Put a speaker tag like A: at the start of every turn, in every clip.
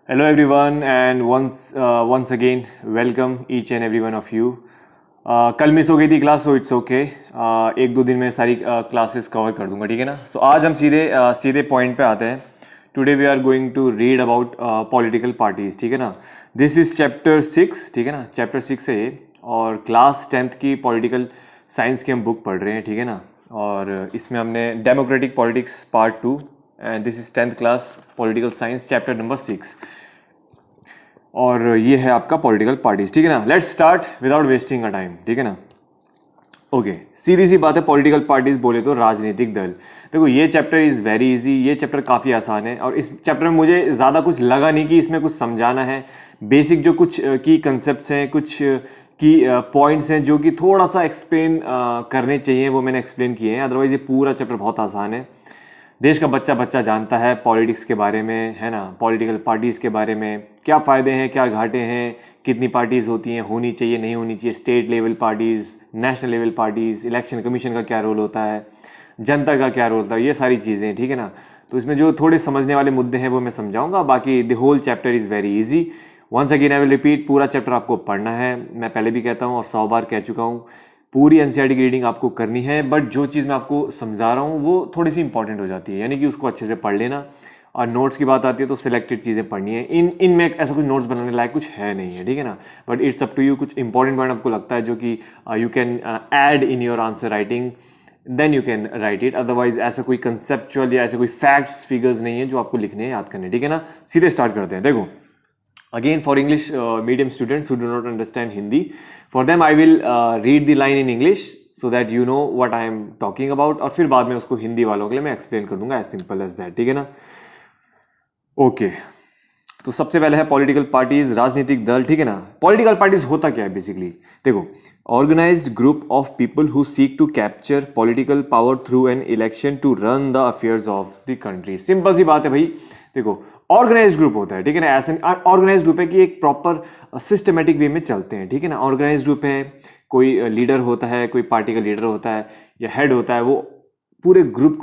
A: Hello everyone and once again welcome each and every one of you. कल miss हो गई थी class so it's okay. एक दो दिन में सारी क्लासेस कवर कर दूंगा, ठीक है ना. सो आज हम सीधे पॉइंट पे आते हैं. Today we are going to read about political parties, ठीक है ना. दिस इज चैप्टर 6, ठीक है ना. चैप्टर 6 है ये और क्लास 10th की पॉलिटिकल साइंस की हम बुक पढ़ रहे हैं, ठीक है ना. और इसमें हमने democratic politics part 2 and this is 10th class political science chapter number 6 और ये है आपका पॉलिटिकल पार्टीज, ठीक है ना. Let's start without wasting a time, ठीक है ना. ओके, सीधी सी बात है. पॉलिटिकल पार्टीज बोले तो राजनीतिक दल. देखो ये चैप्टर इज़ वेरी इजी. ये चैप्टर काफ़ी आसान है और इस चैप्टर में मुझे ज़्यादा कुछ लगा नहीं कि इसमें कुछ समझाना है. बेसिक जो कुछ की कंसेप्ट हैं, कुछ की पॉइंट्स हैं जो कि थोड़ा सा एक्सप्लेन करने चाहिए, वो मैंने एक्सप्लेन किए हैं. अदरवाइज ये पूरा चैप्टर बहुत आसान है. देश का बच्चा बच्चा जानता है पॉलिटिक्स के बारे में, है ना. पॉलिटिकल पार्टीज़ के बारे में क्या फ़ायदे हैं, क्या घाटे हैं, कितनी पार्टीज़ होती हैं, होनी चाहिए नहीं होनी चाहिए, state level parties, national level parties, election commission का क्या रोल होता है, जनता का क्या रोल होता है, ये सारी चीज़ें, ठीक है ना. तो इसमें जो थोड़े समझने वाले मुद्दे हैं वो मैं समझाऊंगा. बाकी the whole chapter is very easy. Once again I will repeat, पूरा चैप्टर आपको पढ़ना है. मैं पहले भी कहता हूँ और 100 बार कह चुका हूँ, पूरी एनसीईआरटी की रीडिंग आपको करनी है. बट जो चीज़ मैं आपको समझा रहा हूँ वो थोड़ी सी इंपॉर्टेंट हो जाती है, यानी कि उसको अच्छे से पढ़ लेना. और नोट्स की बात आती है तो सिलेक्टेड चीज़ें पढ़नी है. इनमें ऐसा कुछ नोट्स बनाने लायक कुछ है नहीं है, ठीक है ना. But it's up to you. कुछ इंपॉर्टेंट पॉइंट आपको लगता है जो कि you can add in your answer writing, then you can write it. Otherwise ऐसा कोई कंसेप्चुअल या ऐसे कोई फैक्ट्स फिगर्स नहीं है जो आपको लिखने हैं, याद करने, ठीक है ना. सीधे स्टार्ट करते हैं. देखो, again for English medium students who do not understand Hindi, for them I will read the line in English so that you know what I am talking about, और फिर बाद में उसको हिंदी वालों के लिए मैं एक्सप्लेन कर दूंगा. as simple as that, ठीक है ना. ओके, तो सबसे पहले है पॉलिटिकल पार्टीज, राजनीतिक दल, ठीक है ना. पॉलिटिकल पार्टीज होता क्या है बेसिकली. देखो, organised group of people who seek to capture political power through an election to run the affairs of the country. Simple सी बात है भाई. देखो, ऑर्गेनाइज ग्रुप होता है, ठीक है ना. ऐसा ऑर्गेनाइज ग्रुप है कि एक प्रॉपर सिस्टमेटिक वे में चलते हैं, ठीक है ना. ऑर्गेनाइज ग्रुप है, कोई लीडर होता है, कोई पार्टी का लीडर होता है या हेड होता है, वो पूरे ग्रुप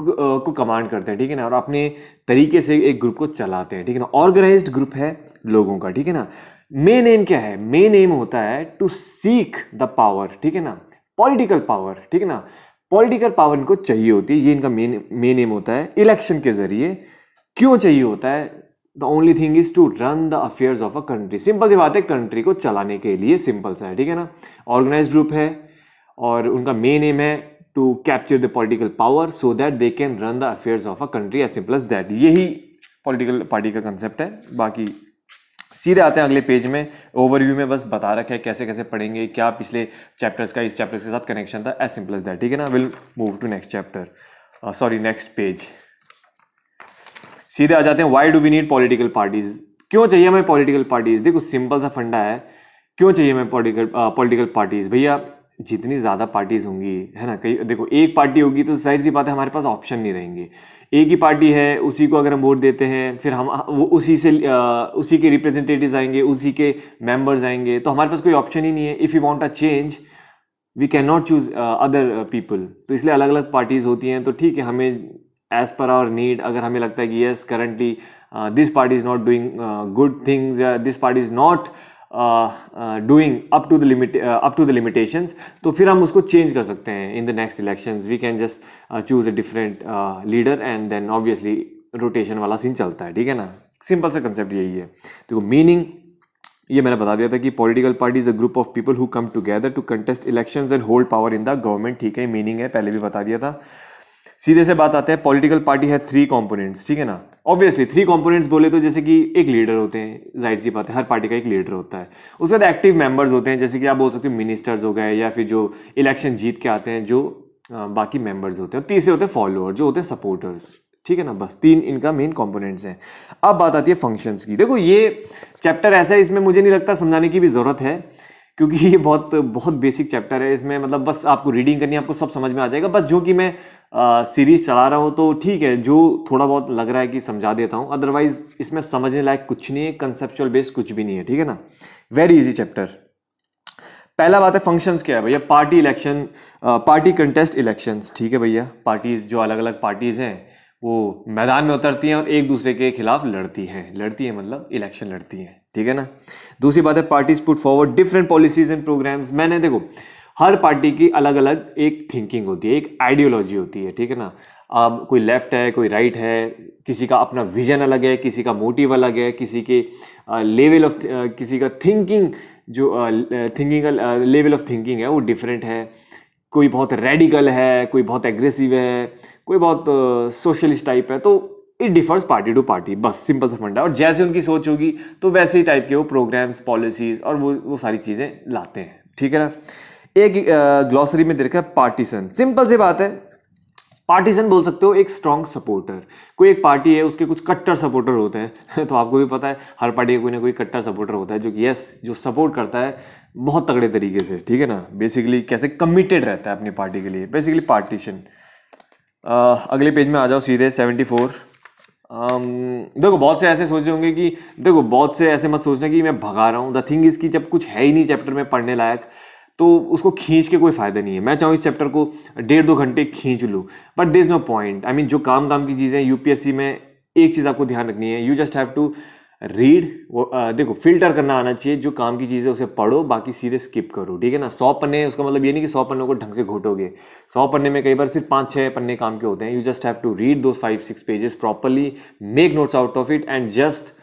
A: को कमांड करते हैं, ठीक है ना. और अपने तरीके से एक ग्रुप को चलाते हैं, ठीक है ना. ऑर्गेनाइज्ड ग्रुप है लोगों का, ठीक है ना. मेन एम क्या है? मेन एम होता है टू सीक द पावर, ठीक है ना. पॉलिटिकल पावर, ठीक है ना. पॉलिटिकल पावर इनको चाहिए होती है, ये इनका मेन एम होता है. इलेक्शन के जरिए क्यों चाहिए होता है? The only thing is to run the affairs of a country. Simple सी बात है, कंट्री को चलाने के लिए. सिंपल सा है, ठीक है ना. ऑर्गेनाइज ग्रुप है और उनका मेन एम है to capture the political power so that they can run the affairs of a country. As simple as that. यही पॉलिटिकल पार्टी का कंसेप्ट है. बाकी सीधे आते हैं अगले पेज में. ओवरव्यू में बस बता रखा है कैसे कैसे पढ़ेंगे, क्या पिछले चैप्टर्स का इस चैप्टर के साथ कनेक्शन था. एज सिंपल एज दैट, ठीक है ना. Will move to next chapter, sorry next page. सीधे आ जाते हैं. Why do we need political parties. क्यों चाहिए हमें पॉलिटिकल पार्टीज? देखो, सिंपल सा फंडा है. क्यों चाहिए हमें पॉलिटिकल पार्टीज? भैया, जितनी ज़्यादा पार्टीज होंगी, है ना. कई देखो, एक पार्टी होगी तो जाहिर सी बात है हमारे पास ऑप्शन नहीं रहेंगे. एक ही पार्टी है, उसी को अगर हम वोट देते हैं, फिर हम वो उसी के रिप्रेजेंटेटिव्स आएंगे, उसी के मेंबर्स आएंगे, तो हमारे पास कोई ऑप्शन ही नहीं है. If you want a change we can not choose other people. तो इसलिए अलग अलग पार्टीज होती हैं. तो ठीक है, हमें एज पर आवर नीड, अगर हमें लगता है कि yes currently this party is not doing good things, this party is not doing up to the limitations, तो फिर हम उसको चेंज कर सकते हैं. In the next elections we can just choose a different leader and then obviously rotation वाला scene चलता है, ठीक है ना. सिंपल सा कंसेप्ट यही है. देखो, मीनिंग ये मैंने बता दिया था कि political party is a group of people who come together to contest elections and hold power in the government. ठीक है, मीनिंग है, पहले भी बता दिया था. सीधे से बात आते हैं. पॉलिटिकल पार्टी है 3 कंपोनेंट्स, ठीक है ना. ऑब्वियसली 3 कंपोनेंट्स बोले तो जैसे कि एक लीडर होते हैं, जाहिर सी बात है हर पार्टी का एक लीडर होता है. उसके बाद एक्टिव मेंबर्स होते हैं, जैसे कि आप बोल सकते हो मिनिस्टर्स हो गए, या फिर जो इलेक्शन जीत के आते हैं, जो बाकी मेंबर्स होते हैं. तीसरे होते हैं फॉलोअर, जो होते हैं सपोर्टर्स, ठीक है ना. बस 3 इनका मेन कंपोनेंट्स हैं. अब बात आती है फंक्शंस की. देखो, ये चैप्टर ऐसा है, इसमें मुझे नहीं लगता समझाने की भी जरूरत है, क्योंकि ये बहुत बहुत बेसिक चैप्टर है. इसमें मतलब बस आपको रीडिंग करनी है, आपको सब समझ में आ जाएगा. बस जो कि मैं सीरीज चला रहा हूँ तो ठीक है, जो थोड़ा बहुत लग रहा है कि समझा देता हूँ. अदरवाइज इसमें समझने लायक कुछ नहीं है, कंसेप्चुअल बेस कुछ भी नहीं है, ठीक है ना. Very easy chapter. पहला बात है फंक्शंस क्या है भैया. Party election, party contest elections, ठीक है भैया. पार्टीज जो अलग अलग पार्टीज हैं वो मैदान में उतरती हैं और एक दूसरे के खिलाफ लड़ती हैं मतलब इलेक्शन लड़ती हैं, ठीक है ना। दूसरी बात है parties put forward different policies and programmes. मैंने देखो हर पार्टी की अलग अलग एक थिंकिंग होती है, एक आइडियोलॉजी होती है, ठीक है ना। अब कोई लेफ्ट है, कोई राइट है, किसी का अपना विजन अलग है, किसी का मोटिव अलग है, किसी के लेवल ऑफ किसी का थिंकिंग जो थिंकिंग का लेवल ऑफ थिंकिंग है वो डिफरेंट है। कोई बहुत रेडिकल है, कोई बहुत एग्रेसिव है, कोई बहुत सोशलिस्ट टाइप है। तो it differs party to party, बस सिंपल सा फंडा। और जैसे उनकी सोच होगी तो वैसे ही टाइप के वो प्रोग्राम्स, पॉलिसीज और वो सारी चीज़ें लाते हैं, ठीक है ना। एक ग्लॉसरी में दे रखा है पार्टीसन। सिंपल सी बात है, पार्टीसन बोल सकते हो एक स्ट्रॉन्ग सपोर्टर। कोई एक पार्टी है, उसके कुछ कट्टर सपोर्टर होते हैं तो आपको भी पता है हर पार्टी का कोई ना कोई कट्टर सपोर्टर होता है जो कि जो सपोर्ट करता है बहुत तगड़े तरीके से, ठीक है ना। बेसिकली कैसे कमिटेड रहता है अपनी पार्टी के लिए, बेसिकली पार्टीशन। अगले पेज में आ जाओ सीधे 74। देखो बहुत से ऐसे सोच रहे होंगे कि देखो बहुत से ऐसे मत सोचना कि मैं भगा रहा हूँ। द थिंग इज कि जब कुछ है ही नहीं चैप्टर में पढ़ने लायक तो उसको खींच के कोई फायदा नहीं है। मैं चाहूँ इस चैप्टर को 1.5-2 घंटे खींच लूँ, but there is no point. I mean जो काम की चीज़ें यूपीएससी में एक चीज़ आपको ध्यान रखनी है, you just have to read. देखो फिल्टर करना आना चाहिए, जो काम की चीज़ है उसे पढ़ो, बाकी सीधे स्किप करो, ठीक है ना। 100 पन्ने उसका मतलब ये नहीं कि 100 पन्नों को ढंग से घोटोगे। 100 पन्ने में कई बार सिर्फ 5-6 पन्ने काम के होते हैं। You just have to read those 5-6 pages properly, make notes out of it and just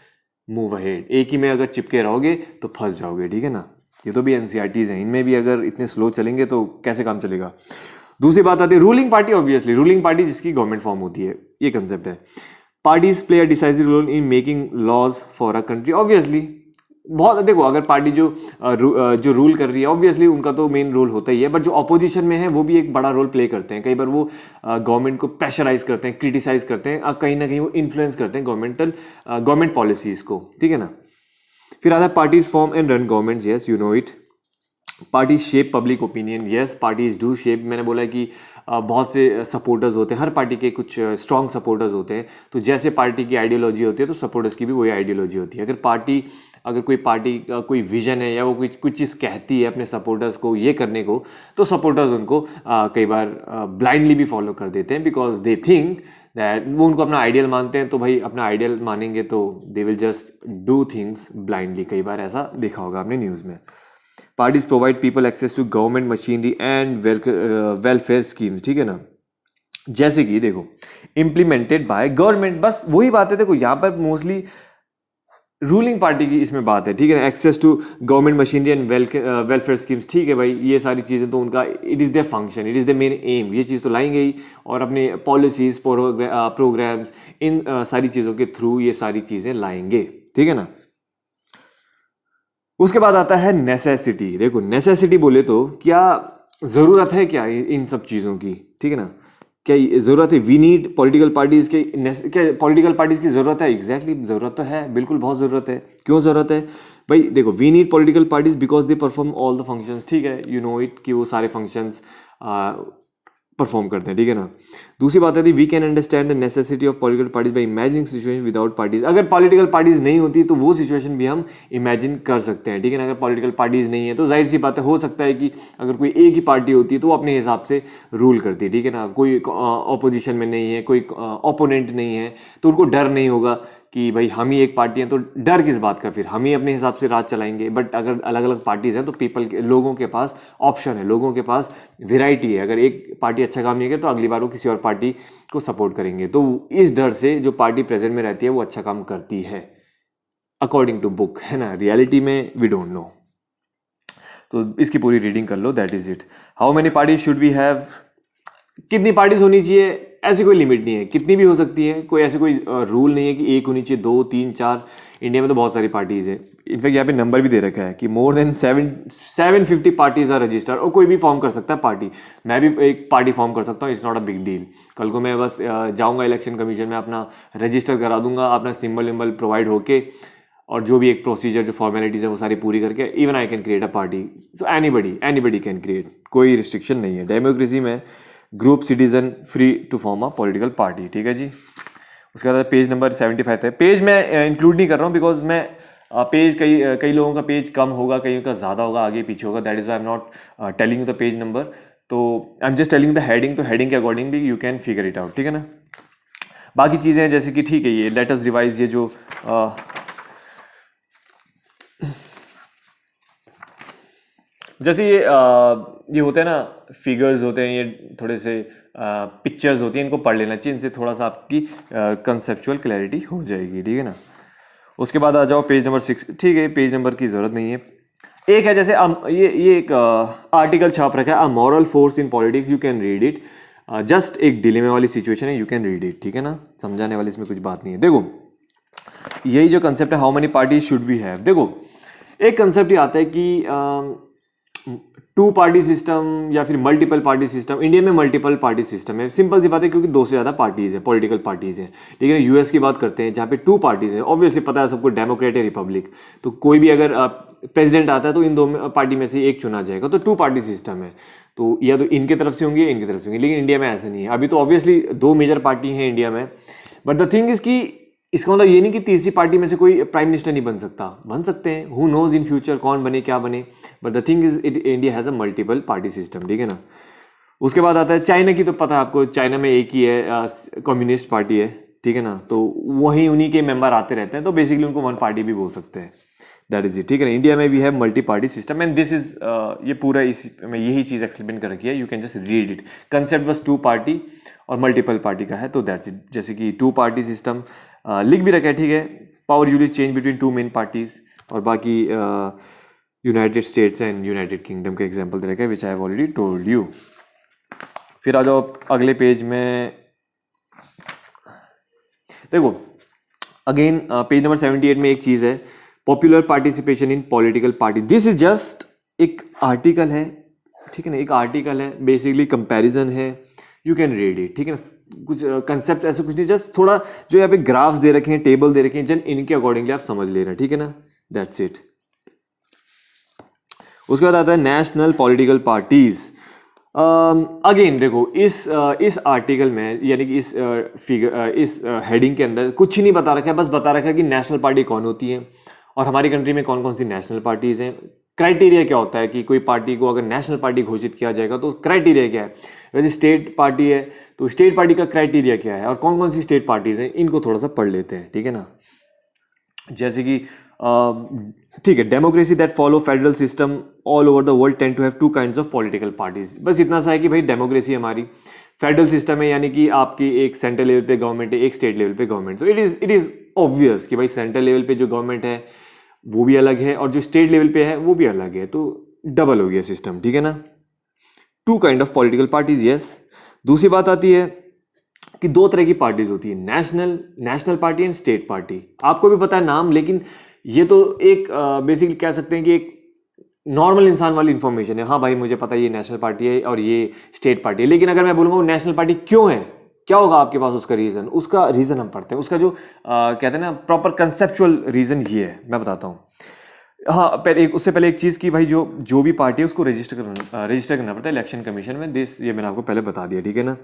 A: move ahead. एक ही में अगर चिपके रहोगे तो फंस जाओगे, ठीक है ना। ये तो भी एनसीईआरटीज हैं, इनमें भी अगर इतने स्लो चलेंगे तो कैसे काम चलेगा। दूसरी बात आती है ruling party. Obviously ruling party जिसकी गवर्नमेंट फॉर्म होती है, ये कंसेप्ट है। Parties play a decisive role in making laws for a country. Obviously बहुत देखो अगर पार्टी जो रूल कर रही है ऑब्वियसली उनका तो मेन रोल होता ही है, बट जो अपोजिशन में है वो भी एक बड़ा रोल प्ले करते हैं। कई बार वो गवर्नमेंट को प्रेशराइज करते हैं, क्रिटिसाइज करते हैं, कहीं ना कहीं वो इन्फ्लुएंस करते हैं गवर्नमेंट पॉलिसीज को, ठीक है ना। फिर आता है parties form and run government. Yes you know it. Parties shape public opinion. Yes parties do shape. मैंने बोला कि बहुत से सपोर्टर्स होते हैं, हर पार्टी के कुछ स्ट्रॉन्ग सपोर्टर्स होते हैं। तो जैसे पार्टी की आइडियोलॉजी होती है तो सपोर्टर्स की भी वही आइडियोलॉजी होती है। अगर कोई पार्टी का कोई विजन है या वो कुछ चीज़ कहती है अपने सपोर्टर्स को ये करने को, तो सपोर्टर्स उनको कई बार ब्लाइंडली भी फॉलो कर देते हैं, बिकॉज दे थिंक दैट वो उनको अपना आइडियल मानते हैं। तो भाई अपना आइडियल मानेंगे तो they will just do things blindly. कई बार ऐसा देखा होगा आपने न्यूज़ में। Parties provide people access to government machinery and welfare schemes, ठीक है ना। जैसे कि देखो इम्प्लीमेंटेड बाय गवर्नमेंट, बस वही बात है। देखो यहाँ पर मोस्टली रूलिंग पार्टी की इसमें बात है, ठीक है ना। Access to government machinery and welfare schemes, ठीक है भाई, ये सारी चीज़ें तो उनका it is their function, it is their main aim. ये चीज़ तो लाएंगे ही, और अपने पॉलिसीज प्रोग्राम्स इन सारी चीज़ों के थ्रू ये सारी चीज़ें लाएंगे, ठीक है ना। उसके बाद आता है नेसेसिटी। देखो नेसेसिटी बोले तो क्या ज़रूरत है क्या इन सब चीज़ों की, ठीक है ना। क्या ज़रूरत है? वी नीड पॉलिटिकल पार्टीज के। क्या पॉलिटिकल पार्टीज की ज़रूरत है? एग्जैक्टली ज़रूरत तो है, बिल्कुल बहुत ज़रूरत है। क्यों ज़रूरत है भाई? देखो we need political parties because they perform all the functions, ठीक है, यू नो इट कि वो सारे फंक्शंस परफॉर्म करते हैं, ठीक है ना। दूसरी बात है we can understand the necessity of political parties by imagining situation without parties. अगर पॉलिटिकल पार्टीज नहीं होती तो वो सिचुएशन भी हम इमेजिन कर सकते हैं, ठीक है ना। अगर पॉलिटिकल पार्टीज नहीं है तो जाहिर सी बात है, हो सकता है कि अगर कोई एक ही पार्टी होती है तो वो अपने हिसाब से रूल करती है, ठीक है ना। कोई ऑपोजिशन में नहीं है, कोई ओपोनेंट नहीं है, तो उनको डर नहीं होगा कि भाई हम ही एक पार्टी हैं तो डर किस बात का, फिर हम ही अपने हिसाब से राज चलाएंगे। बट अगर अलग अलग पार्टीज हैं तो लोगों के पास ऑप्शन है, लोगों के पास वेराइटी है। अगर एक पार्टी अच्छा काम नहीं करे तो अगली बार वो किसी और पार्टी को सपोर्ट करेंगे। तो इस डर से जो पार्टी प्रेजेंट में रहती है वो अच्छा काम करती है अकॉर्डिंग टू बुक, है ना। रियलिटी में वी डोंट नो। तो इसकी पूरी रीडिंग कर लो, that is it. How many parties should we have? कितनी पार्टीज होनी चाहिए ऐसी कोई लिमिट नहीं है, कितनी भी हो सकती है। कोई ऐसे कोई रूल नहीं है कि एक होनी चाहिए, 2, 3, 4। इंडिया में तो बहुत सारी पार्टीज है। इनफैक्ट यहाँ पे नंबर भी दे रखा है कि more than 750 parties are registered. और कोई भी फॉर्म कर सकता है पार्टी। मैं भी एक पार्टी फॉर्म कर सकता हूँ, it's not a big deal. कल को मैं बस जाऊँगा इलेक्शन कमीशन में, अपना रजिस्टर करा दूंगा, अपना सिंबल विम्बल प्रोवाइड होके, और जो भी एक प्रोसीजर जो फॉर्मेलिटीज है वो सारी पूरी करके even I can create a party. So anybody can create, कोई रिस्ट्रिक्शन नहीं है। डेमोक्रेसी में group citizen free to form a political party, ठीक है जी। उसके बाद पेज नंबर 75 है। पेज मैं इंक्लूड नहीं कर रहा हूँ बिकॉज मैं पेज कई लोगों का पेज कम होगा, कईयों का ज़्यादा होगा, आगे पीछे होगा, that is why I am not telling you the page number. तो I am just telling the heading, तो हेडिंग के accordingly you can figure it out, ठीक है ना। बाकी चीज़ें हैं जैसे कि ठीक है, ये लेट अस रिवाइज, ये जो जैसे ये होते हैं ना, फिगर्स होते हैं, ये थोड़े से पिक्चर्स होती हैं, इनको पढ़ लेना चाहिए, इनसे थोड़ा सा आपकी कंसेप्चुअल क्लैरिटी हो जाएगी, ठीक है ना। उसके बाद आ जाओ पेज नंबर 6, ठीक है, पेज नंबर की ज़रूरत नहीं है। एक है जैसे ये एक आर्टिकल छाप रखा है, a moral force in politics, you can read it, just एक डिलेमे वाली सिचुएशन है, यू कैन रीड इट, ठीक है ना, समझाने वाली इसमें कुछ बात नहीं है। देखो यही जो कंसेप्ट है, how many parties should we have, देखो एक कंसेप्ट ये आता है कि टू पार्टी सिस्टम या फिर मल्टीपल पार्टी सिस्टम। इंडिया में मल्टीपल पार्टी सिस्टम है, सिंपल सी बात है, क्योंकि 2 से ज़्यादा पार्टीज हैं, पॉलिटिकल पार्टीज हैं। लेकिन यूएस की बात करते हैं जहाँ पे 2 पार्टीज हैं, ऑब्वियसली पता है सबको, डेमोक्रेट या रिपब्लिक, तो कोई भी अगर प्रेसिडेंट आता है तो इन 2 पार्टी में से एक चुना जाएगा, तो 2 पार्टी सिस्टम है, तो या तो इनके तरफ से होंगे, इनकी तरफ से होंगे। लेकिन इंडिया में ऐसा नहीं है, अभी तो ऑब्वियसली 2 मेजर पार्टी हैं इंडिया में, बट द थिंग इज कि इसका मतलब ये नहीं कि तीसरी पार्टी में से कोई प्राइम मिनिस्टर नहीं बन सकता, बन सकते हैं, हु नोज इन फ्यूचर कौन बने क्या बने, but the thing is India has a multiple party system, ठीक है ना। उसके बाद आता है चाइना की, तो पता है आपको, चाइना में एक ही है कम्युनिस्ट पार्टी है, ठीक है ना, तो वही उन्हीं के मेंबर आते रहते हैं, तो बेसिकली उनको 1 पार्टी भी बोल सकते हैं, दैट इज इट, ठीक है ना। इंडिया में we have multi party system and this is, ये पूरा इस में यही चीज़ एक्सप्लेन कर रखी है, you can just read it. Concept बस 2 पार्टी और मल्टीपल पार्टी का है, तो दैट्स इट। जैसे कि 2 पार्टी सिस्टम लिख भी रखा है, ठीक है, power use change between 2 main parties, और बाकी United States and United Kingdom का एग्जाम्पल दे रखा है, which I have already told you. फिर आ जाओ अगले पेज में, देखो अगेन पेज नंबर 78 में एक चीज़ है, popular participation in political party. This is just एक आर्टिकल है, ठीक है ना, एक आर्टिकल है, बेसिकली कंपैरिजन है, यू कैन रीड इट, ठीक है ना। कुछ कंसेप्ट ऐसा कुछ नहीं, जस्ट थोड़ा जो यहाँ पे ग्राफ्स दे रखे हैं, टेबल दे रखे हैं, जन इनके अकॉर्डिंगली आप समझ ले रहे हैं, ठीक है ना, दैट्स इट। उसके बाद आता है नेशनल पॉलिटिकल पार्टीज। अगेन देखो इस आर्टिकल में, यानी कि इस हेडिंग के अंदर कुछ ही नहीं बता रखा है, बस बता रखा है कि नेशनल पार्टी कौन होती है और हमारी कंट्री में कौन कौन सी नेशनल पार्टीज हैं। क्राइटेरिया क्या होता है कि कोई पार्टी को अगर नेशनल पार्टी घोषित किया जाएगा तो क्राइटेरिया क्या है। वैसे स्टेट पार्टी है तो स्टेट पार्टी का क्राइटेरिया क्या है और कौन कौन सी स्टेट पार्टीज हैं, इनको थोड़ा सा पढ़ लेते हैं, ठीक है ना। जैसे कि ठीक है, democracy that follow federal system all over the world tend to have 2 kinds of political parties. बस इतना सा है कि भाई डेमोक्रेसी हमारी फेडरल सिस्टम है, यानी कि आपकी एक सेंट्रल लेवल पे गवर्नमेंट है, एक स्टेट लेवल पे गवर्नमेंट। तो इट इज़ ऑब्वियस कि भाई सेंट्रल लेवल पे जो गवर्नमेंट है वो भी अलग है और जो स्टेट लेवल पे है वो भी अलग है, तो डबल हो गया सिस्टम, ठीक है ना। 2 kind of political parties, yes. दूसरी बात आती है कि 2 तरह की पार्टीज होती है, national party and state party. आपको भी पता है नाम, लेकिन ये तो एक बेसिकली कह सकते हैं कि एक नॉर्मल इंसान वाली इंफॉर्मेशन है। हाँ भाई मुझे पता है ये नेशनल पार्टी है और ये स्टेट पार्टी है, लेकिन अगर मैं बोलूँगा वो नेशनल पार्टी क्यों है, क्या होगा आपके पास उसका रीज़न? उसका रीज़न हम पढ़ते हैं, उसका जो कहते हैं ना प्रॉपर कंसेप्चुअल रीज़न ये है, मैं बताता हूँ। हाँ पहले उससे पहले एक चीज़ की भाई जो भी पार्टी है उसको रजिस्टर करना पड़ता है इलेक्शन कमीशन में। ये मैंने आपको पहले बता दिया, ठीक है ना।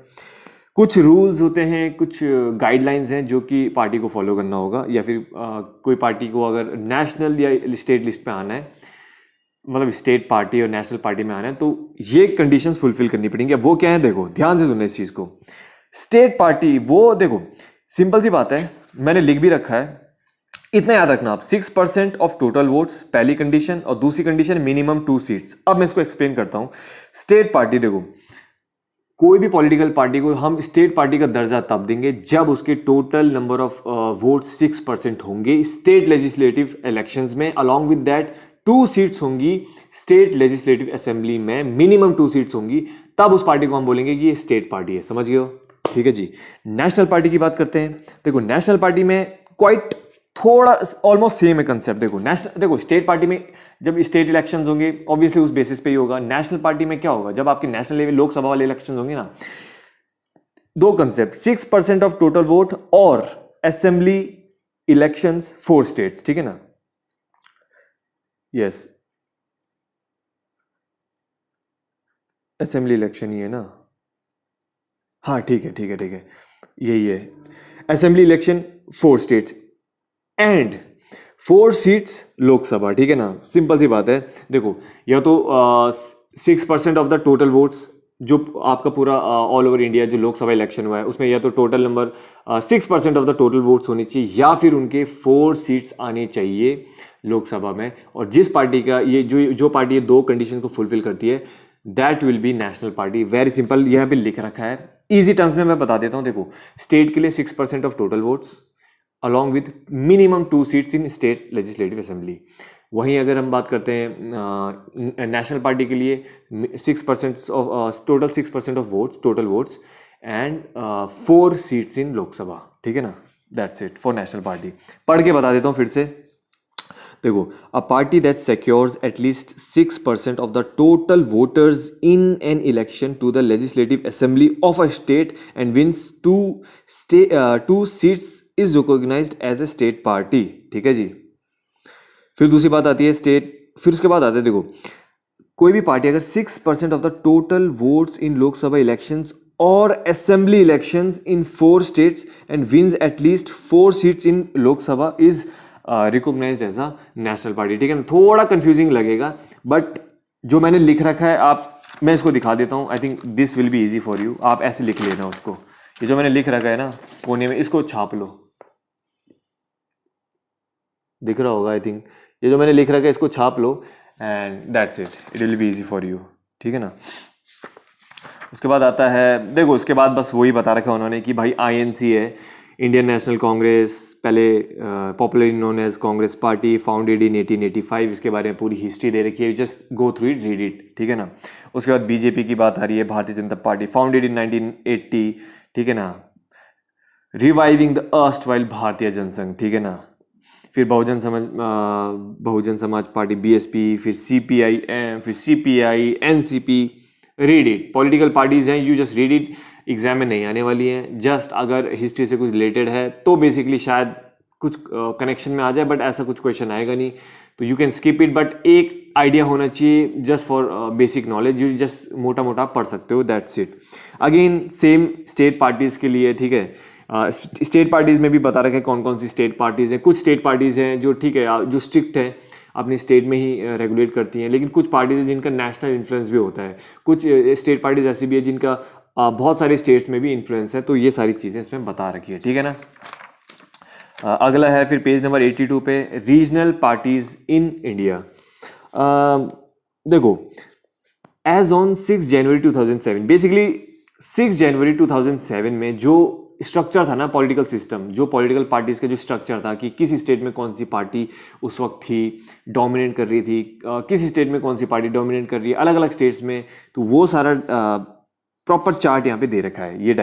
A: कुछ रूल्स होते हैं, कुछ गाइडलाइंस हैं जो कि पार्टी को फॉलो करना होगा, या फिर कोई पार्टी को अगर नेशनल या स्टेट लिस्ट पे आना है, मतलब स्टेट पार्टी और नेशनल पार्टी में आना है, तो ये कंडीशंस फुलफिल करनी पड़ेंगी। वो क्या है देखो, ध्यान से सुनना इस चीज़ को। स्टेट पार्टी वो देखो सिंपल सी बात है, मैंने लिख भी रखा है, इतना याद रखना आप, 6% ऑफ टोटल वोट्स पहली कंडीशन, और दूसरी कंडीशन मिनिमम 2 सीट्स। अब मैं इसको एक्सप्लेन करता हूं। स्टेट पार्टी देखो, कोई भी पॉलिटिकल पार्टी को हम स्टेट पार्टी का दर्जा तब देंगे जब उसके टोटल नंबर ऑफ वोट्स 6% होंगे स्टेट लेजिस्लेटिव इलेक्शंस में, अलॉन्ग विद दैट 2 सीट्स होंगी स्टेट लेजिस्लेटिव असेंबली में, मिनिमम 2 सीट्स होंगी, तब उस पार्टी को हम बोलेंगे कि ये स्टेट पार्टी है। समझ गए हो? ठीक है जी। नेशनल पार्टी की बात करते हैं। देखो नेशनल पार्टी में क्वाइट थोड़ा ऑलमोस्ट सेम है कंसेप्ट। देखो स्टेट पार्टी में जब स्टेट इलेक्शंस होंगे ऑब्वियसली उस बेसिस पे ही होगा। नेशनल पार्टी में क्या होगा, जब आपके नेशनल लेवल लोकसभा वाले इलेक्शंस होंगे ना, 2 कंसेप्ट, 6% ऑफ टोटल वोट और असेंबली इलेक्शंस 4 स्टेट्स, ठीक है ना। यस, असेंबली इलेक्शन ही है ना, हाँ ठीक है, यही है। Assembly election 4 states and 4 seats Lok Sabha, ठीक है ना। सिंपल सी बात है। देखो या तो 6% ऑफ द टोटल वोट्स जो आपका पूरा ऑल ओवर इंडिया जो लोकसभा इलेक्शन हुआ है उसमें या तो total number 6% of the total votes होनी चाहिए या फिर उनके 4 सीट्स आनी चाहिए लोकसभा में। और जिस पार्टी का ये जो पार्टी ये 2 कंडीशन को फुलफिल करती है that will be national party. Very simple, यह भी लिख रखा है इजी टर्म्स में, मैं बता देता हूँ। देखो, स्टेट के लिए 6% of total votes along with minimum 2 seats in state legislative assembly. वहीं अगर हम बात करते हैं नेशनल पार्टी के लिए 6% of total 6% of votes total votes and 4 seats in Lok Sabha, ठीक है ना। That's it for national party. पढ़ के बता देता हूँ फिर से। देखो, a party that secures at least 6% of the total voters in an election to the legislative assembly of a state and wins 2 seats is recognised as a state party, ठीक है जी। फिर दूसरी बात आती है स्टेट, फिर उसके बाद आता है देखो, कोई भी पार्टी अगर 6% of the total votes in Lok Sabha elections और assembly elections in 4 states and wins at least 4 seats in Lok Sabha is recognised as a national party, ठीक है ना। थोड़ा कंफ्यूजिंग लगेगा बट जो मैंने लिख रखा है मैं इसको दिखा देता हूँ। आई think this will be easy for you. आप ऐसे लिख लेना उसको, ये जो मैंने लिख रखा है ना कोने में, इसको छाप लो, दिख रहा होगा आई थिंक। ये जो मैंने लिख रखा है इसको छाप लो and that's it, it will be easy for you, ठीक है ना। उसके बाद आता है, देखो उसके बाद बस वही बता रखा है उन्होंने कि भाई आईएनसी है, इंडियन नेशनल कांग्रेस, पहले popularly known as Congress party, founded in 1885। इसके बारे में पूरी हिस्ट्री दे रखी है, just go through it, read it, ठीक है ना। उसके बाद बीजेपी की बात आ रही है, भारतीय जनता पार्टी, फाउंडेड इन 1980, ठीक है ना। रिवाइविंग द अर्स्टवाइल भारतीय जनसंघ, ठीक है ना। फिर बहुजन समाज पार्टी बीएसपी, फिर सीपीआई, फिर CPI, NCP. Read it, political parties हैं, you just read it. Exam में नहीं आने वाली हैं, जस्ट अगर हिस्ट्री से कुछ रिलेटेड है तो बेसिकली शायद कुछ कनेक्शन में आ जाए, बट ऐसा कुछ क्वेश्चन आएगा नहीं तो you can skip it. But एक आइडिया होना चाहिए just for basic knowledge, you just मोटा मोटा पढ़ सकते हो, that's it. Again same state parties के लिए, ठीक है। स्टेट पार्टीज में भी बता रखे कौन कौन सी स्टेट पार्टीज हैं। कुछ स्टेट पार्टीज हैं जो ठीक है जो स्ट्रिक्ट है, अपनी स्टेट में ही रेगुलेट करती हैं, लेकिन कुछ पार्टीज हैं जिनका नेशनल इन्फ्लुएंस भी होता है। कुछ स्टेट पार्टीज ऐसी भी है जिनका बहुत सारे स्टेट्स में भी इन्फ्लुएंस है। तो ये सारी चीज़ें इसमें बता रखी है, ठीक है ना। अगला है फिर पेज नंबर 82 पे, रीजनल पार्टीज इन इंडिया। देखो, एज ऑन 6 जनवरी 2007, बेसिकली 6 जनवरी 2007 में जो स्ट्रक्चर था ना पॉलिटिकल सिस्टम, जो पॉलिटिकल पार्टीज का जो स्ट्रक्चर था कि किसी स्टेट में कौन सी पार्टी उस वक्त थी डोमिनेट कर रही थी, किसी स्टेट में कौन सी पार्टी डोमिनेट कर रही है अलग अलग स्टेट्स में, तो वो सारा प्रॉपर चार्ट यहाँ पे दे रखा है। ये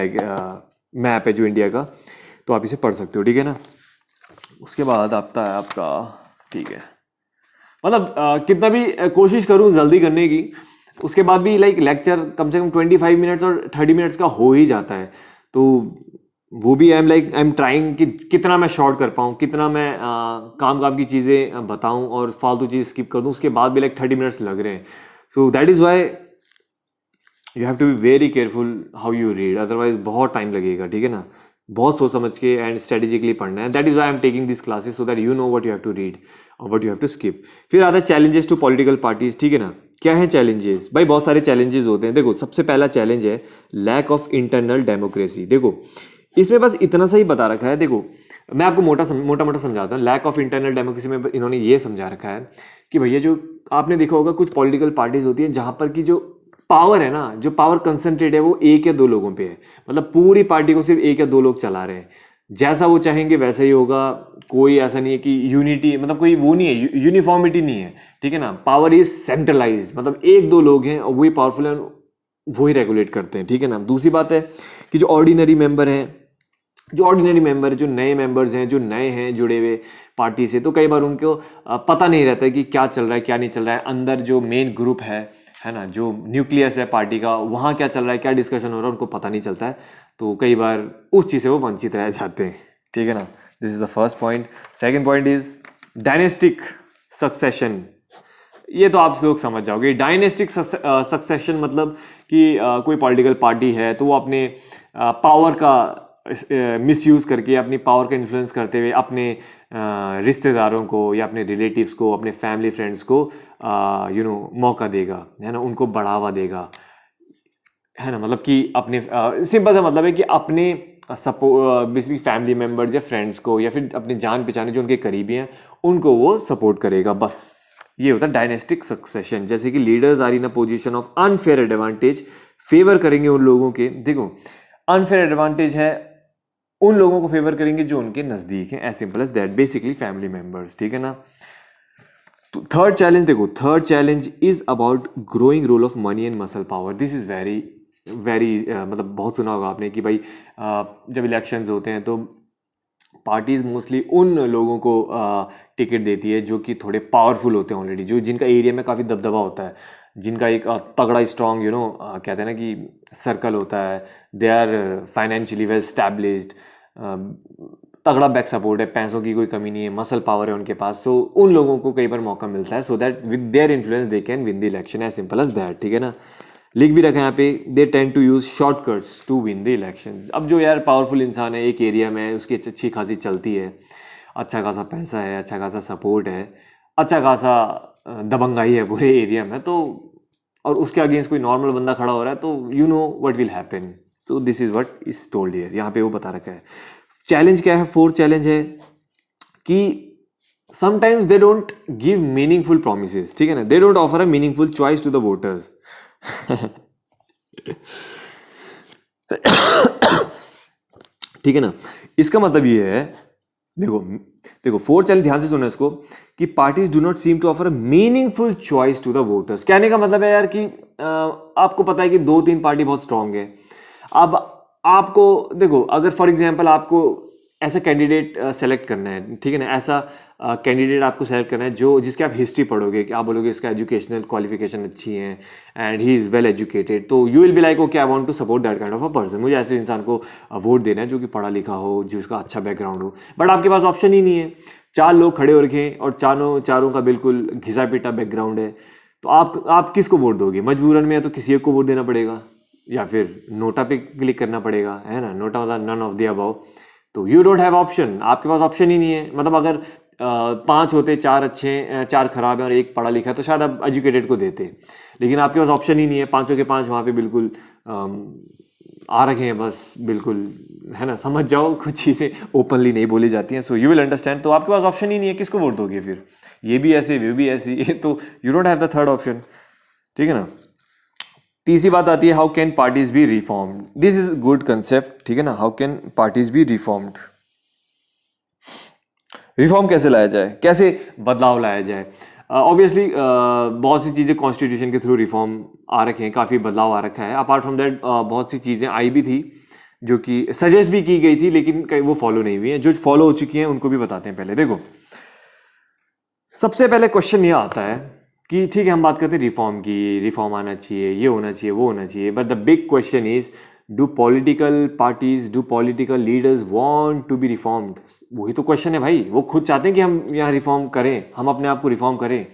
A: मैप है जो इंडिया का, तो आप इसे पढ़ सकते हो, ठीक है ना। उसके बाद आता है आपका, ठीक है, मतलब कितना भी कोशिश करूँ जल्दी करने की, उसके बाद भी लाइक लेक्चर कम से कम 25 मिनट्स और 30 मिनट्स का हो ही जाता है। तो वो भी आई एम ट्राइंग कि कितना मैं शॉर्ट कर पाऊँ, कितना मैं काम की चीज़ें बताऊँ और फालतू चीज़ स्किप कर दूँ, उसके बाद भी लाइक 30 मिनट्स लग रहे हैं। So that is why you have to be very careful how you read, otherwise बहुत टाइम लगेगा, ठीक है ना। बहुत सोच समझ के एंड स्ट्रेटेजिकली पढ़ना है। That is why I am taking this classes so that you know what you have to read और what you have to skip. फिर आता है चैलेंजेस टू पॉलिटिकल पार्टीज, ठीक है ना। क्या है चैलेंजेस? भाई बहुत सारे चैलेंजेस होते हैं। देखो, सबसे पहला चैलेंज है लैक ऑफ इंटरनल डेमोक्रेसी। देखो, इसमें बस इतना सा ही बता रखा है। देखो, मैं आपको मोटा मोटा समझाता हूँ। लैक ऑफ इंटरनल डेमोक्रेसी में इन्होंने ये समझा रखा है कि भैया जो आपने देखा होगा कुछ पॉलिटिकल पार्टीज होती हैं जहां पर की जो पावर है ना, जो पावर कंसंट्रेट है वो 1 या 2 लोगों पे है। मतलब पूरी पार्टी को सिर्फ 1 या 2 लोग चला रहे हैं, जैसा वो चाहेंगे वैसा ही होगा। कोई ऐसा नहीं है कि यूनिटी, मतलब कोई वो नहीं है, यूनिफॉर्मिटी नहीं है, ठीक है ना। पावर इज सेंट्रलाइज, मतलब 1-2 लोग हैं और वही पावरफुल है, वही रेगुलेट करते हैं, ठीक है ना। दूसरी बात है कि जो ऑर्डिनरी मेंबर हैं, जो नए मेंबर्स हैं, जो नए हैं जुड़े हुए पार्टी से, तो कई बार उनको पता नहीं रहता है कि क्या चल रहा है क्या नहीं चल रहा है। अंदर जो मेन ग्रुप है ना, जो न्यूक्लियस है पार्टी का, वहाँ क्या चल रहा है, क्या डिस्कशन हो रहा है, उनको पता नहीं चलता है। तो कई बार उस चीज़ से वो वंचित रह जाते हैं, ठीक है ना। This is the first point. Second point is dynastic succession. ये तो आप लोग समझ जाओगे। डायनेस्टिक सक्सेशन मतलब कि कोई पॉलिटिकल पार्टी है तो वो अपने पावर का मिसयूज़ करके, अपनी पावर का इन्फ्लुएंस करते हुए अपने रिश्तेदारों को या अपने रिलेटिव्स को, अपने फैमिली फ्रेंड्स को मौका देगा, है ना, उनको बढ़ावा देगा। है ना, मतलब कि अपने सिंपल सा मतलब है कि अपने सपोर्ट बेसिकली फैमिली मेम्बर्स या फ्रेंड्स को या फिर अपने जान पहचाने जो उनके करीबी हैं उनको वो सपोर्ट करेगा, बस ये होता है डायनेस्टिक सक्सेशन। जैसे कि leaders are in a position of unfair advantage, favour करेंगे उन लोगों के, देखो अनफेयर एडवांटेज है उन लोगों को फेवर करेंगे जो उनके नजदीक हैं, as simple as that, basically family members, ठीक है ना। तो थर्ड चैलेंज देखो, third challenge is about growing role of money and muscle power. This is very very मतलब बहुत सुना होगा आपने कि भाई जब इलेक्शंस होते हैं तो पार्टीज मोस्टली उन लोगों को टिकट देती है जो कि थोड़े पावरफुल होते हैं ऑलरेडी, जो जिनका एरिया में काफ़ी दबदबा होता है, जिनका एक तगड़ा स्ट्रॉन्ग कहते हैं ना कि सर्कल होता है, they are financially well established, तगड़ा बैक सपोर्ट है, पैसों की कोई कमी नहीं है, मसल पावर है उनके पास, सो उन लोगों को कई बार मौका मिलता है so that with their influence they can win the election, as simple as that, ठीक है ना। लिख भी रखा है यहाँ पे, they tend to use shortcuts to win the election. अब जो यार पावरफुल इंसान है एक एरिया में, उसकी अच्छी खासी चलती है, अच्छा खासा पैसा है, अच्छा खासा सपोर्ट है, अच्छा खासा दबंगाई है पूरे एरिया में, तो और उसके अगेंस्ट कोई नॉर्मल बंदा खड़ा हो रहा है तो you know what will happen. So this is what is told here, यहाँ पे वो बता रखा है। चैलेंज क्या है, फोर्थ चैलेंज है कि sometimes they don't give meaningful promises, ठीक है ना, they don't offer a meaningful choice to the voters. ठीक है ना, इसका मतलब ये है, देखो देखो फोर्थ चैलेंज ध्यान से सुनो इसको, कि parties do not seem to offer a meaningful choice to the voters. कहने का मतलब है यार कि आपको पता है कि दो तीन पार्टी बहुत स्ट्रांग है, अब आपको देखो अगर फॉर एग्जांपल आपको ऐसा कैंडिडेट सेलेक्ट करना है, ठीक है ना, ऐसा कैंडिडेट आपको सेलेक्ट करना है जो जिसके आप हिस्ट्री पढ़ोगे कि आप बोलोगे इसका एजुकेशनल क्वालिफिकेशन अच्छी है and he is well educated, तो you will be like okay I want to support that kind of a person. मुझे ऐसे इंसान को वोट देना है जो कि पढ़ा लिखा हो, जिसका अच्छा बैकग्राउंड हो, बट आपके पास ऑप्शन ही नहीं है, चार लोग खड़े हो रखे हैं और चारों का बिल्कुल घिसा पिटा बैकग्राउंड है, तो आप किसको वोट दोगे मजबूरन में, या तो किसी एक को वोट देना पड़ेगा या फिर नोटा पे क्लिक करना पड़ेगा, है ना, नोटा मतलब नन ऑफ द अबव। तो यू डोंट हैव ऑप्शन, आपके पास ऑप्शन ही नहीं है। मतलब अगर पांच होते, चार अच्छे चार खराब है और एक पढ़ा लिखा है, तो शायद आप एजुकेटेड को देते, लेकिन आपके पास ऑप्शन ही नहीं है, पांचों के पांच वहाँ पे बिल्कुल आ रखे हैं बस बिल्कुल, है ना, समझ जाओ कुछ चीज़ें ओपनली नहीं बोली जाती हैं, सो यू विल अंडरस्टैंड। तो आपके पास ऑप्शन ही नहीं है, किसको वोट दोगे फिर, ये भी ऐसे वो भी ऐसी, तो you don't have the third option, ठीक है ना। तीसरी बात आती है, how can parties B reformed. This is good concept, ठीक है ना, how can parties B reformed, reform कैसे लाया जाए, कैसे बदलाव लाया जाए। ऑब्वियसली बहुत सी चीज़ें कॉन्स्टिट्यूशन के थ्रू रिफॉर्म आ रखे हैं, काफ़ी बदलाव आ रखा है, अपार्ट फ्रॉम दैट बहुत सी चीज़ें आई भी थी जो कि सजेस्ट भी की गई थी लेकिन कहीं वो फॉलो नहीं हुई हैं, जो फॉलो हो चुकी हैं उनको भी बताते हैं। पहले देखो, सबसे पहले क्वेश्चन ये आता है कि ठीक है हम बात करते हैं रिफॉर्म की, रिफॉर्म आना चाहिए, ये होना चाहिए, वो होना चाहिए, but the big question is do political parties, do political leaders want to be reformed. वही तो क्वेश्चन है भाई, वो खुद चाहते हैं कि हम यहाँ रिफॉर्म करें, हम अपने आप को रिफॉर्म करें।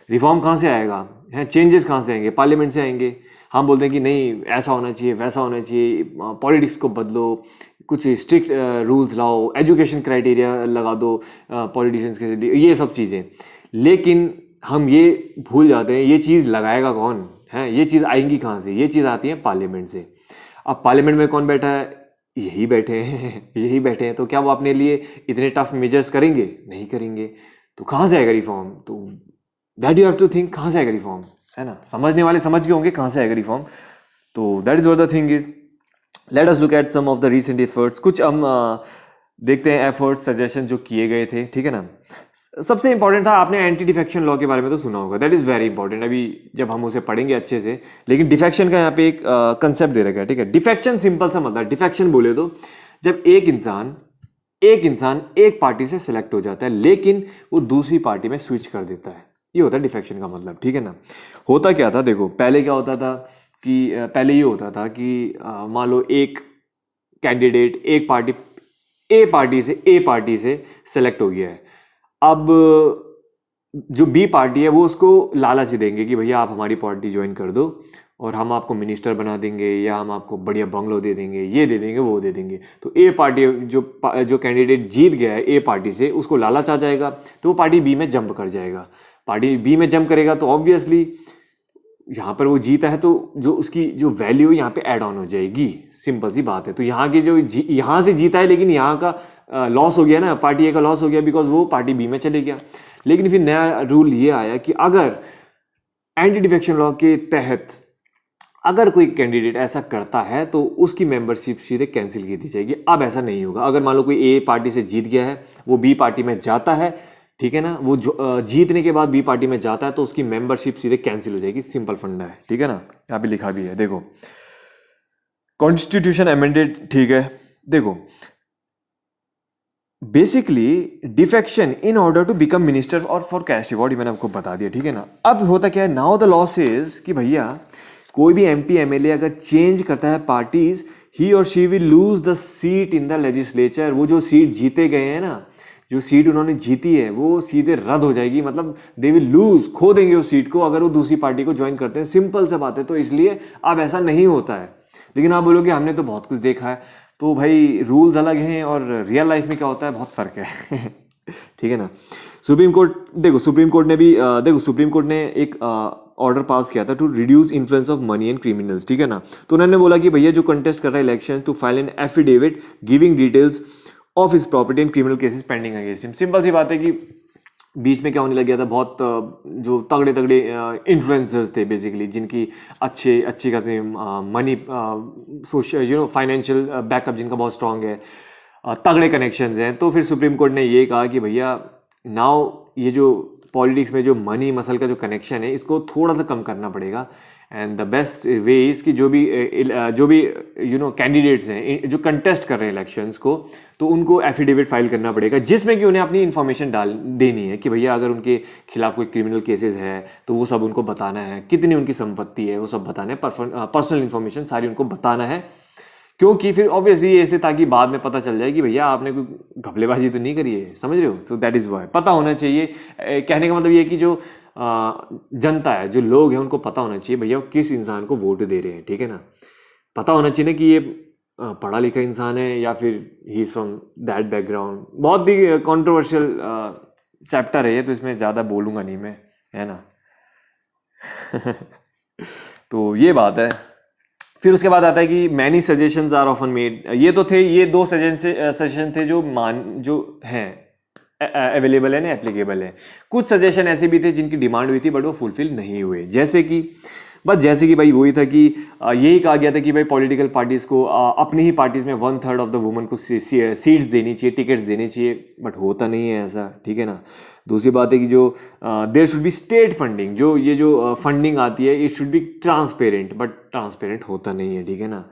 A: रिफॉर्म कहाँ से आएगा, है चेंजेस कहाँ से आएंगे, पार्लियामेंट से आएंगे। हम बोलते हैं कि नहीं ऐसा होना चाहिए, वैसा होना चाहिए, पॉलिटिक्स को बदलो, कुछ स्ट्रिक्ट रूल्स लाओ, एजुकेशन क्राइटेरिया लगा दो पॉलिटिशियंस के लिए, ये सब चीज़ें। लेकिन हम ये भूल जाते हैं ये चीज़ लगाएगा कौन है, ये चीज़ आएंगी कहाँ से, ये चीज़ आती है पार्लियामेंट से। अब पार्लियामेंट में कौन बैठा है, यही बैठे हैं यही बैठे हैं, तो क्या वो अपने लिए इतने टफ मेजर्स करेंगे, नहीं करेंगे, तो कहाँ से आएगा रिफॉर्म। तो that you have to think, कहाँ से आएगा रिफॉर्म, है ना, समझने वाले समझ गए होंगे कहाँ से आएगा रिफॉर्म। तो that is what the thing is. Let us look at some of the recent efforts, कुछ हम देखते हैं एफर्ट्स सजेशन जो किए गए थे, ठीक है ना। सबसे इंपॉर्टेंट था, आपने एंटी डिफेक्शन लॉ के बारे में तो सुना होगा, दैट इज़ वेरी इंपॉर्टेंट, अभी जब हम उसे पढ़ेंगे अच्छे से। लेकिन डिफेक्शन का यहाँ पे एक कंसेप्ट दे रखा है, ठीक है। डिफेक्शन सिंपल सा मतलब, डिफेक्शन बोले तो जब एक इंसान एक पार्टी से सिलेक्ट हो जाता है लेकिन वो दूसरी पार्टी में स्विच कर देता है, ये होता है डिफेक्शन का मतलब, ठीक है ना। होता क्या था, देखो पहले क्या होता था कि पहले ये होता था कि मान लो एक कैंडिडेट एक पार्टी से सेलेक्ट हो गया है, अब जो बी पार्टी है वो उसको लालच देंगे कि भैया आप हमारी पार्टी ज्वाइन कर दो और हम आपको मिनिस्टर बना देंगे, या हम आपको बढ़िया बंगलो दे देंगे, ये दे देंगे, वो दे देंगे। तो ए पार्टी जो कैंडिडेट जीत गया है ए पार्टी से, उसको लालच आ जाएगा, तो वो पार्टी बी में जंप कर जाएगा। पार्टी बी में जंप करेगा तो ऑब्वियसली यहाँ पर वो जीता है तो जो उसकी जो वैल्यू यहाँ पे ऐड ऑन हो जाएगी, सिंपल सी बात है। तो यहाँ के जो यहाँ से जीता है लेकिन यहाँ का लॉस हो गया ना, पार्टी ए का लॉस हो गया बिकॉज वो पार्टी बी में चले गया। लेकिन फिर नया रूल ये आया कि अगर एंटी डिफेक्शन लॉ के तहत अगर कोई कैंडिडेट ऐसा करता है तो उसकी मेंबरशिप सीधे कैंसिल की दी जाएगी। अब ऐसा नहीं होगा। अगर मान लो कोई ए पार्टी से जीत गया है, वो बी पार्टी में जाता है, ठीक है ना, वो जीतने के बाद बी पार्टी में जाता है तो उसकी मेंबरशिप सीधे कैंसिल हो जाएगी। सिंपल फंडा है, ठीक है ना। यहाँ पे लिखा भी है, देखो कॉन्स्टिट्यूशन अमेंडेड, ठीक है। देखो basically defection in order to become minister और फॉर कैश रिवॉर्ड, मैंने आपको बता दिया, ठीक है ना। अब होता क्या है, नाउ द लॉ सेज कि भैया कोई भी एमपी एमएलए अगर चेंज करता है पार्टीज, ही और she will lose the seat in the legislature. वो जो सीट जीते गए हैं ना, जो सीट उन्होंने जीती है वो सीधे रद्द हो जाएगी, मतलब दे विल लूज, खो देंगे उस सीट को अगर वो दूसरी पार्टी को ज्वाइन करते हैं। सिंपल सा बात है। तो इसलिए अब ऐसा नहीं होता है। लेकिन आप बोलोगे हमने तो बहुत कुछ देखा है, तो भाई रूल्स अलग हैं और रियल लाइफ में क्या होता है बहुत फर्क है ठीक है ना। सुप्रीम कोर्ट, देखो सुप्रीम कोर्ट ने भी सुप्रीम कोर्ट ने एक ऑर्डर पास किया था to reduce influence of money and criminals, ठीक है ना। तो उन्होंने बोला कि भैया जो कंटेस्ट कर रहा है election to file an affidavit giving details of his property and criminal cases pending against him. Simple सी बात है कि बीच में क्या होने लग गया था, बहुत जो तगड़े तगड़े इन्फ्लुएंसर्स थे बेसिकली, जिनकी अच्छी खासी मनी सोशल फाइनेंशियल बैकअप जिनका बहुत स्ट्रांग है, तगड़े कनेक्शंस हैं। तो फिर सुप्रीम कोर्ट ने ये कहा कि भैया नाउ ये जो पॉलिटिक्स में जो मनी मसल का जो कनेक्शन है इसको थोड़ा सा कम करना पड़ेगा। And the best way is कि जो भी कैंडिडेट्स हैं जो कंटेस्ट कर रहे हैं इलेक्शंस को, तो उनको एफिडेविट फाइल करना पड़ेगा जिसमें कि उन्हें अपनी इन्फॉर्मेशन देनी है कि भैया अगर उनके खिलाफ कोई क्रिमिनल केसेस है तो वो सब उनको बताना है, कितनी उनकी संपत्ति है वो सब बताना है, पर्सनल इन्फॉर्मेशन सारी उनको बताना है। क्योंकि फिर ऑब्वियसली ये इसलिए ताकि बाद में पता चल जाए कि भैया आपने कोई घपलेबाजी तो नहीं करी है, समझ रहे हो। तो दैट इज़ वाई पता होना चाहिए। कहने का मतलब ये है कि जो जनता है, जो लोग हैं, उनको पता होना चाहिए भैया वो किस इंसान को वोट दे रहे हैं, ठीक है ना। पता होना चाहिए ना कि ये पढ़ा लिखा इंसान है या फिर he is from that background. बहुत ही कॉन्ट्रोवर्शियल चैप्टर है ये, तो इसमें ज़्यादा बोलूँगा नहीं मैं, है ना तो ये बात है। फिर उसके बाद आता है कि many suggestions are often made. ये तो थे, ये दो सजेशन थे जो हैं अवेलेबल है ना, एप्लीकेबल है। कुछ सजेशन ऐसे भी थे जिनकी डिमांड हुई थी बट वो फुलफिल नहीं हुए। जैसे कि भाई वही था कि यही कहा गया था कि भाई पॉलिटिकल पार्टीज को अपनी ही पार्टीज में 1/3 ऑफ द वुमेन को सीट्स देनी चाहिए, टिकट्स देनी चाहिए, बट होता नहीं है ऐसा, ठीक है ना। दूसरी बात है कि जो there should be state funding, जो फंडिंग आती है it should be transparent, but transparent होता नहीं है, ठीक है ना।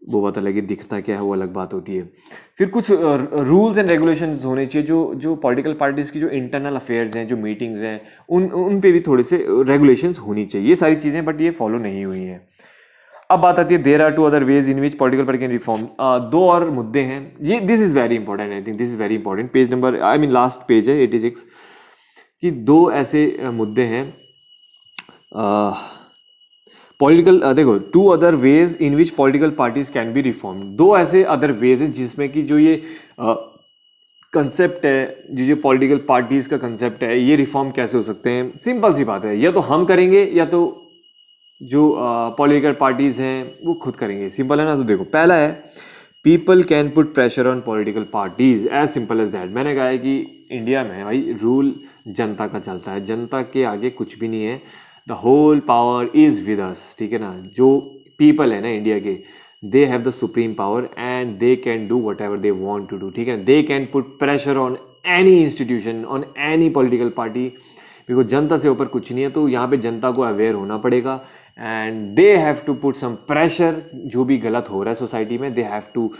A: वो पता लगे दिखता क्या है वो अलग बात होती है। फिर कुछ रूल्स एंड रेगुलेशंस होने चाहिए जो पॉलिटिकल पार्टीज़ की जो इंटरनल अफेयर्स हैं, जो मीटिंग्स हैं, उन पे भी थोड़े से रेगुलेशंस होनी चाहिए। ये सारी चीज़ें बट ये फॉलो नहीं हुई हैं। अब बात आती है there are two other ways in which political party can reform. दो और मुद्दे हैं ये, this is very important, I think this is very important. Page number last page है 86 कि दो ऐसे मुद्दे हैं पॉलिटिकल, देखो two other ways in which political parties can be reform. दो ऐसे अदर वेज हैं जिसमें कि जो ये कंसेप्ट है, जो पॉलिटिकल पार्टीज का कंसेप्ट है, ये रिफॉर्म कैसे हो सकते हैं। सिंपल सी बात है, या तो हम करेंगे या तो जो पॉलिटिकल पार्टीज हैं वो खुद करेंगे। सिंपल है ना। तो देखो पहला है people can put pressure on political parties, as simple as that. मैंने कहा है कि इंडिया में भाई रूल जनता का चलता है, जनता के आगे कुछ भी नहीं है। The whole power is with us, ठीक है ना। जो पीपल है ना इंडिया के, they have the supreme power and they can do whatever they want to do, ठीक है। They can put pressure on any institution, on any political party, because जनता से ऊपर कुछ नहीं है। तो यहाँ पे जनता को अवेयर होना पड़ेगा and they have to put some pressure. जो भी गलत हो रहा है सोसाइटी में, they have to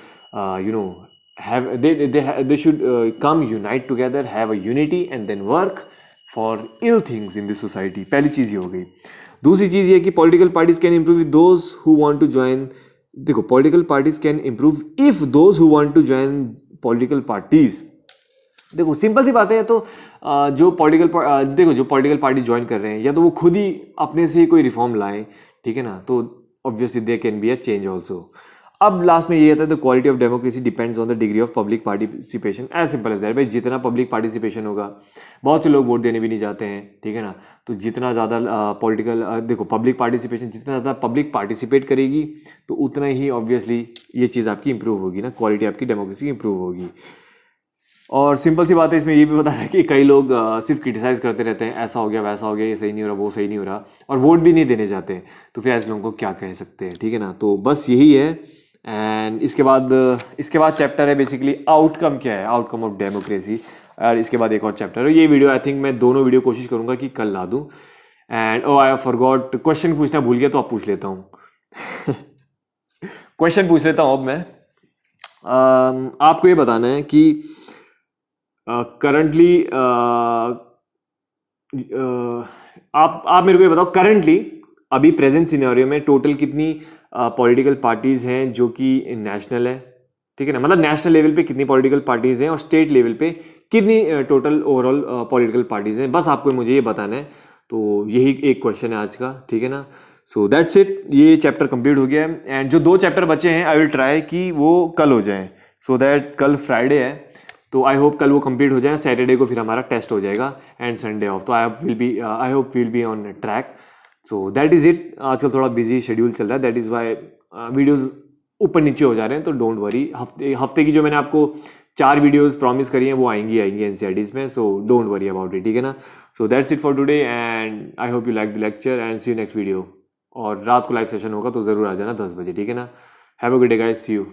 A: they should come unite together, have a unity and then work for ill things in this society। पहली चीज़ ये हो गई। दूसरी चीज़ ये कि political parties can improve with those who want to join। देखो political parties can improve if those who want to join political parties। देखो simple सी बात है, तो जो पॉलिटिकल पार्टी ज्वाइन कर रहे हैं या तो वो खुद ही अपने से ही कोई रिफॉर्म लाएं, ठीक है ना। तो obviously they can be a change also. अब लास्ट में ये आता है the quality of democracy depends on the degree of public participation, as simple as that. भाई जितना पब्लिक पार्टिसिपेशन होगा, बहुत से लोग वोट देने भी नहीं जाते हैं, ठीक है ना। तो जितना ज़्यादा पॉलिटिकल देखो पब्लिक पार्टिसिपेशन, जितना ज़्यादा पब्लिक पार्टिसिपेट करेगी तो उतना ही ऑब्वियसली ये चीज़ आपकी इंप्रूव होगी ना, क्वालिटी आपकी डेमोक्रेसी की इंप्रूव होगी। और सिंपल सी बात है, इसमें ये भी बता रहा है कि कई लोग सिर्फ क्रिटिसाइज करते रहते हैं, ऐसा हो गया वैसा हो गया, ये सही नहीं हो रहा वो सही नहीं हो रहा, और वोट भी नहीं देने जाते हैं। तो फिर ऐसे लोगों को क्या कह सकते हैं, ठीक है ना। तो बस यही है। एंड इसके बाद चैप्टर है बेसिकली आउटकम क्या है, आउटकम ऑफ डेमोक्रेसी। और इसके बाद एक और चैप्टर है। ये वीडियो आई थिंक मैं दोनों वीडियो कोशिश करूंगा कि कल ला दूँ। And oh I forgot, question पूछना भूल गया तो आप पूछ लेता हूँ। क्वेश्चन पूछ लेता हूँ अब मैं। आपको ये बताना है कि करंटली आप मेरे को ये बताओ, करंटली अभी प्रेजेंट सिनेरियो में टोटल कितनी पॉलिटिकल पार्टीज हैं जो कि नेशनल है, ठीक है ना। मतलब नेशनल लेवल पे कितनी पॉलिटिकल पार्टीज हैं और स्टेट लेवल पे कितनी टोटल ओवरऑल पॉलिटिकल पार्टीज हैं, बस आपको मुझे ये बताना है। तो यही एक क्वेश्चन है आज का, ठीक है ना। सो दैट्स इट, ये चैप्टर कंप्लीट हो गया है। एंड जो 2 चैप्टर बचे हैं आई विल ट्राई कि वो कल हो जाएं, सो दैट कल फ्राइडे है तो आई होप कल वो कंप्लीट हो जाए। सैटरडे को फिर हमारा टेस्ट हो जाएगा एंड संडे ऑफ। तो I hope will be on track. So that is it. आजकल थोड़ा बिजी शेड्यूल चल रहा है, दैट इज़ वाई वीडियोज़ ऊपर नीचे हो जा रहे हैं। तो डोंट वरी, हफ्ते की जो मैंने आपको 4 वीडियोज़ प्रॉमिस करी हैं वो आएंगी एनसीईआरटीज़ में। So don't worry about it, ठीक है ना। So that's it for today and I hope you like the lecture and see you next video. और रात को लाइव सेशन होगा तो ज़रूर आ जाना 10 बजे, ठीक है ना। Have a good day guys, see you.